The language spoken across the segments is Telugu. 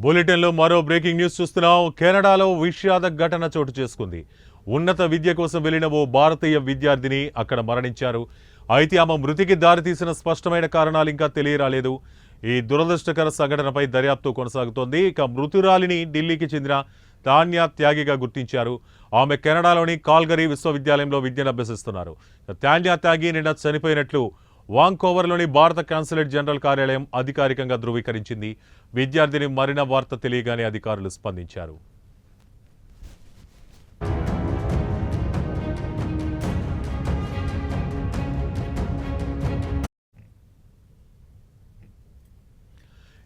బులెటిన్లో మరో బ్రేకింగ్ న్యూస్ చూస్తున్నాం. కెనడాలో విషాద ఘటన చోటు చేసుకుంది. ఉన్నత విద్య కోసం వెళ్లిన ఓ భారతీయ విద్యార్థిని అక్కడ మరణించారు. అయితే ఆమె మృతికి దారితీసిన స్పష్టమైన కారణాలు ఇంకా తెలియరాలేదు. ఈ దురదృష్టకర సంఘటనపై దర్యాప్తు కొనసాగుతోంది. ఇక మృతురాలిని ఢిల్లీకి చెందిన తాన్యా త్యాగిగా గుర్తించారు. ఆమె కెనడాలోని కాల్గరీ విశ్వవిద్యాలయంలో విద్యను అభ్యసిస్తున్నారు. తాన్యా త్యాగి నిన్న చనిపోయినట్లు వాంకోవర్లోని భారత కాన్సులేట్ జనరల్ కార్యాలయం అధికారికంగా ధృవీకరించింది. విద్యార్థిని మరణ వార్త తెలియగానే అధికారులు స్పందించారు.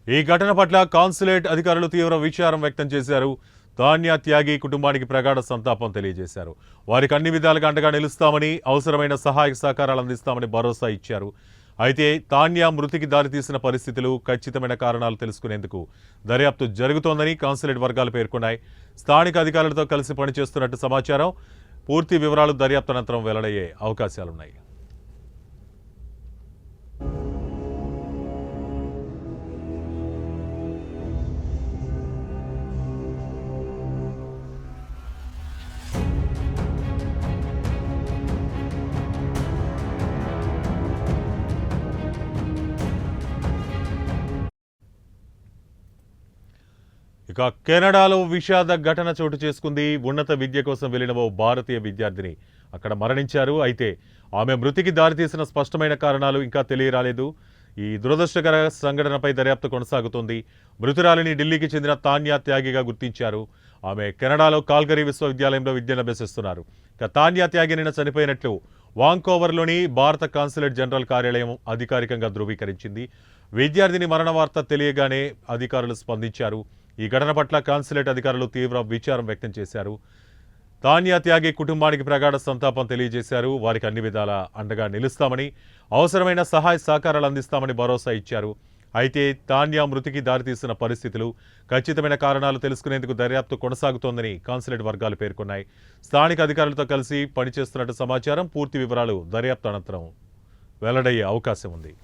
ఈ ఘటన పట్ల కాన్సులేట్ అధికారులు తీవ్ర విచారం వ్యక్తం చేశారు. తాన్యా త్యాగి కుటుంబానికి ప్రగాఢ సంతాపం తెలియజేశారు. వారికి అన్ని విధాలుగా అండగా నిలుస్తామని, అవసరమైన సహాయక సహకారాలు అందిస్తామని భరోసా ఇచ్చారు. అయితే తాన్యా మృతికి దారితీసిన పరిస్థితులు, ఖచ్చితమైన కారణాలు తెలుసుకునేందుకు దర్యాప్తు జరుగుతోందని కాన్సులేట్ వర్గాలు పేర్కొన్నాయి. స్థానిక అధికారులతో కలిసి పనిచేస్తున్నట్టు సమాచారం. పూర్తి వివరాలు దర్యాప్తు అనంతరం వెల్లడయ్యే అవకాశాలున్నాయి. ఇక కెనడాలో విషాద ఘటన చోటు చేసుకుంది. ఉన్నత విద్య కోసం వెళ్లిన ఓ భారతీయ విద్యార్థిని అక్కడ మరణించారు. అయితే ఆమె మృతికి దారితీసిన స్పష్టమైన కారణాలు ఇంకా తెలియరాలేదు. ఈ దురదృష్టకర సంఘటనపై దర్యాప్తు కొనసాగుతోంది. మృతురాలిని ఢిల్లీకి చెందిన తాన్యా త్యాగిగా గుర్తించారు. ఆమె కెనడాలో కాల్గరీ విశ్వవిద్యాలయంలో విద్యను అభ్యసిస్తున్నారు. ఇక తాన్యా త్యాగి నిన్న చనిపోయినట్లు వాంకోవర్లోని భారత కాన్సులేట్ జనరల్ కార్యాలయం అధికారికంగా ధృవీకరించింది. విద్యార్థిని మరణ వార్త తెలియగానే అధికారులు స్పందించారు. ఈ ఘటన పట్ల కాన్సులేట్ అధికారులు తీవ్ర విచారం వ్యక్తం చేశారు. తాన్యా త్యాగి కుటుంబానికి ప్రగాఢ సంతాపం తెలియజేశారు. వారికి అన్ని విధాల అండగా నిలుస్తామని, అవసరమైన సహాయ సహకారాలు అందిస్తామని భరోసా ఇచ్చారు. అయితే తాన్యా మృతికి దారితీసిన పరిస్థితులు, ఖచ్చితమైన కారణాలు తెలుసుకునేందుకు దర్యాప్తు కొనసాగుతోందని కాన్సులేట్ వర్గాలు పేర్కొన్నాయి. స్థానిక అధికారులతో కలిసి పనిచేస్తున్నట్టు సమాచారం. పూర్తి వివరాలు దర్యాప్తు అనంతరం వెల్లడయ్యే అవకాశం ఉంది.